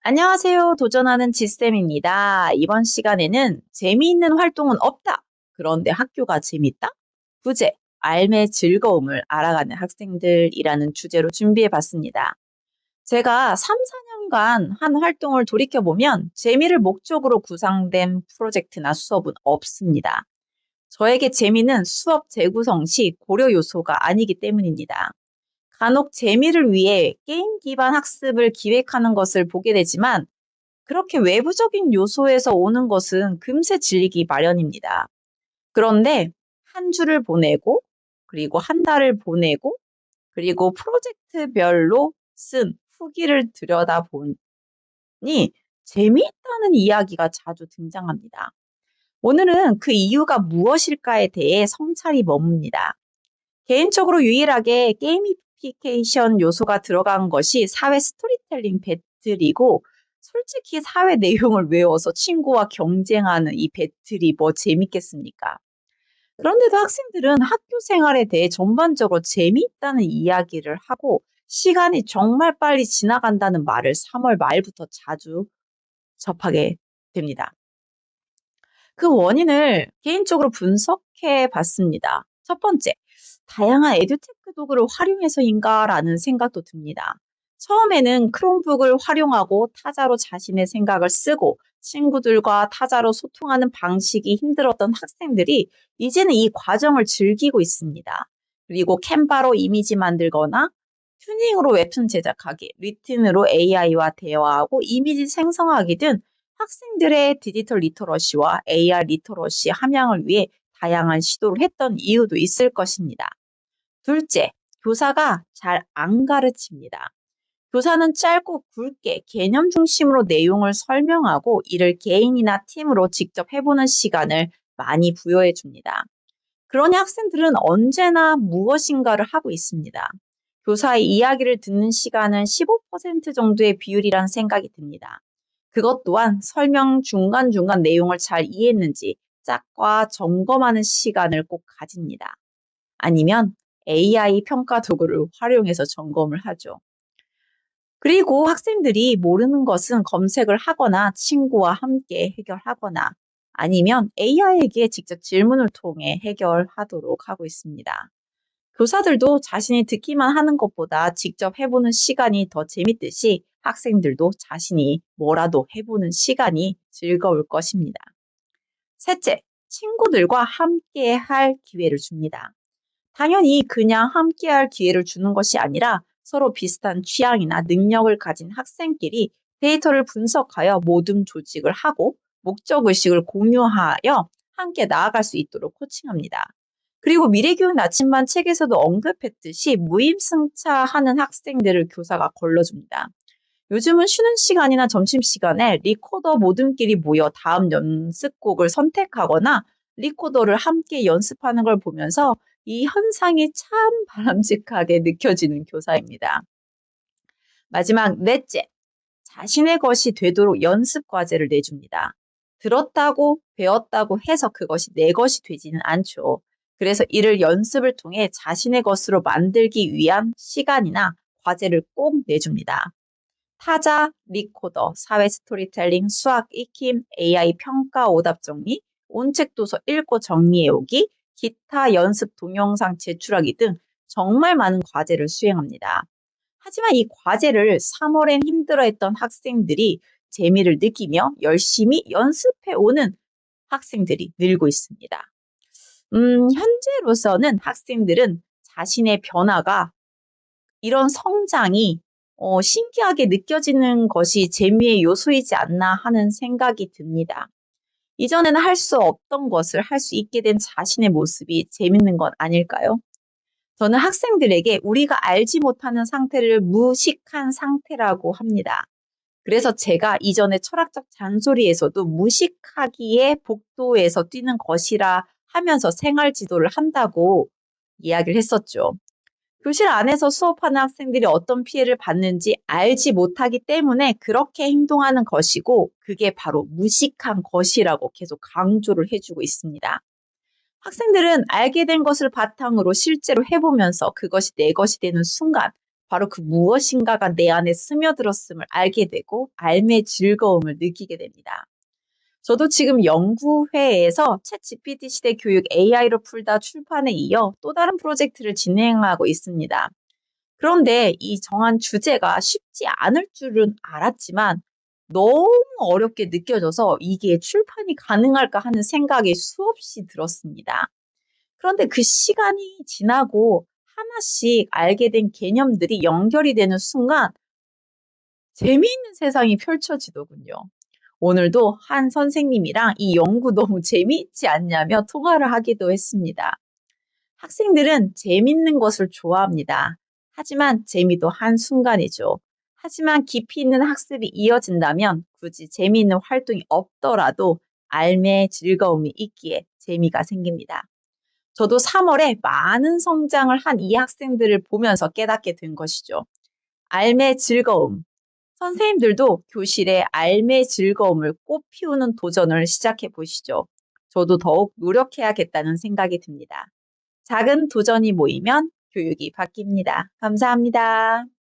안녕하세요. 도전하는 지쌤입니다. 이번 시간에는 재미있는 활동은 없다. 그런데 학교가 재밌다? 부재, 삶의 즐거움을 알아가는 학생들이라는 주제로 준비해 봤습니다. 제가 3, 4년간 한 활동을 돌이켜보면 재미를 목적으로 구상된 프로젝트나 수업은 없습니다. 저에게 재미는 수업 재구성 시 고려 요소가 아니기 때문입니다. 간혹 재미를 위해 게임 기반 학습을 기획하는 것을 보게 되지만 그렇게 외부적인 요소에서 오는 것은 금세 질리기 마련입니다. 그런데 한 주를 보내고, 그리고 한 달을 보내고, 그리고 프로젝트별로 쓴 후기를 들여다보니 재미있다는 이야기가 자주 등장합니다. 오늘은 그 이유가 무엇일까에 대해 성찰이 머뭅니다. 개인적으로 유일하게 게이미피케이션 요소가 들어간 것이 사회 스토리텔링 배틀이고, 솔직히 사회 내용을 외워서 친구와 경쟁하는 이 배틀이 뭐 재밌겠습니까? 그런데도 학생들은 학교 생활에 대해 전반적으로 재미있다는 이야기를 하고 시간이 정말 빨리 지나간다는 말을 3월 말부터 자주 접하게 됩니다. 그 원인을 개인적으로 분석해 봤습니다. 첫 번째, 다양한 에듀테크 도구를 활용해서인가라는 생각도 듭니다. 처음에는 크롬북을 활용하고 타자로 자신의 생각을 쓰고 친구들과 타자로 소통하는 방식이 힘들었던 학생들이 이제는 이 과정을 즐기고 있습니다. 그리고 캔바로 이미지 만들거나 튜닝으로 웹툰 제작하기, 리튼으로 AI와 대화하고 이미지 생성하기 등 학생들의 디지털 리터러시와 AR 리터러시 함양을 위해 다양한 시도를 했던 이유도 있을 것입니다. 둘째, 교사가 잘 안 가르칩니다. 교사는 짧고 굵게 개념 중심으로 내용을 설명하고 이를 개인이나 팀으로 직접 해보는 시간을 많이 부여해 줍니다. 그러니 학생들은 언제나 무엇인가를 하고 있습니다. 교사의 이야기를 듣는 시간은 15% 정도의 비율이란 생각이 듭니다. 그것 또한 설명 중간중간 내용을 잘 이해했는지 짝과 점검하는 시간을 꼭 가집니다. 아니면 AI 평가 도구를 활용해서 점검을 하죠. 그리고 학생들이 모르는 것은 검색을 하거나 친구와 함께 해결하거나 아니면 AI에게 직접 질문을 통해 해결하도록 하고 있습니다. 교사들도 자신이 듣기만 하는 것보다 직접 해보는 시간이 더 재밌듯이 학생들도 자신이 뭐라도 해보는 시간이 즐거울 것입니다. 셋째, 친구들과 함께 할 기회를 줍니다. 당연히 그냥 함께 할 기회를 주는 것이 아니라 서로 비슷한 취향이나 능력을 가진 학생끼리 데이터를 분석하여 모둠 조직을 하고 목적의식을 공유하여 함께 나아갈 수 있도록 코칭합니다. 그리고 미래교육 나침반 책에서도 언급했듯이 무임승차하는 학생들을 교사가 걸러줍니다. 요즘은 쉬는 시간이나 점심시간에 리코더 모둠끼리 모여 다음 연습곡을 선택하거나 리코더를 함께 연습하는 걸 보면서 이 현상이 참 바람직하게 느껴지는 교사입니다. 마지막 넷째, 자신의 것이 되도록 연습 과제를 내줍니다. 들었다고 배웠다고 해서 그것이 내 것이 되지는 않죠. 그래서 이를 연습을 통해 자신의 것으로 만들기 위한 시간이나 과제를 꼭 내줍니다. 타자, 리코더, 사회 스토리텔링, 수학 익힘, AI 평가 오답 정리, 온책 도서 읽고 정리해오기, 기타 연습 동영상 제출하기 등 정말 많은 과제를 수행합니다. 하지만 이 과제를 3월엔 힘들어했던 학생들이 재미를 느끼며 열심히 연습해오는 학생들이 늘고 있습니다. 현재로서는 학생들은 자신의 변화가 이런 성장이 신기하게 느껴지는 것이 재미의 요소이지 않나 하는 생각이 듭니다. 이전에는 할 수 없던 것을 할 수 있게 된 자신의 모습이 재밌는 건 아닐까요? 저는 학생들에게 우리가 알지 못하는 상태를 무식한 상태라고 합니다. 그래서 제가 이전에 철학적 잔소리에서도 무식하기에 복도에서 뛰는 것이라 하면서 생활 지도를 한다고 이야기를 했었죠. 교실 안에서 수업하는 학생들이 어떤 피해를 받는지 알지 못하기 때문에 그렇게 행동하는 것이고 그게 바로 무식한 것이라고 계속 강조를 해주고 있습니다. 학생들은 알게 된 것을 바탕으로 실제로 해보면서 그것이 내 것이 되는 순간 바로 그 무엇인가가 내 안에 스며들었음을 알게 되고 삶의 즐거움을 느끼게 됩니다. 저도 지금 연구회에서 챗GPT 시대 교육 AI로 풀다 출판에 이어 또 다른 프로젝트를 진행하고 있습니다. 그런데 이 정한 주제가 쉽지 않을 줄은 알았지만 너무 어렵게 느껴져서 이게 출판이 가능할까 하는 생각이 수없이 들었습니다. 그런데 그 시간이 지나고 하나씩 알게 된 개념들이 연결이 되는 순간 재미있는 세상이 펼쳐지더군요. 오늘도 한 선생님이랑 이 연구 너무 재미있지 않냐며 통화를 하기도 했습니다. 학생들은 재밌는 것을 좋아합니다. 하지만 재미도 한순간이죠. 하지만 깊이 있는 학습이 이어진다면 굳이 재미있는 활동이 없더라도 삶의 즐거움이 있기에 재미가 생깁니다. 저도 3월에 많은 성장을 한 이 학생들을 보면서 깨닫게 된 것이죠. 삶의 즐거움. 선생님들도 교실에 삶의 즐거움을 꽃피우는 도전을 시작해 보시죠. 저도 더욱 노력해야겠다는 생각이 듭니다. 작은 도전이 모이면 교육이 바뀝니다. 감사합니다.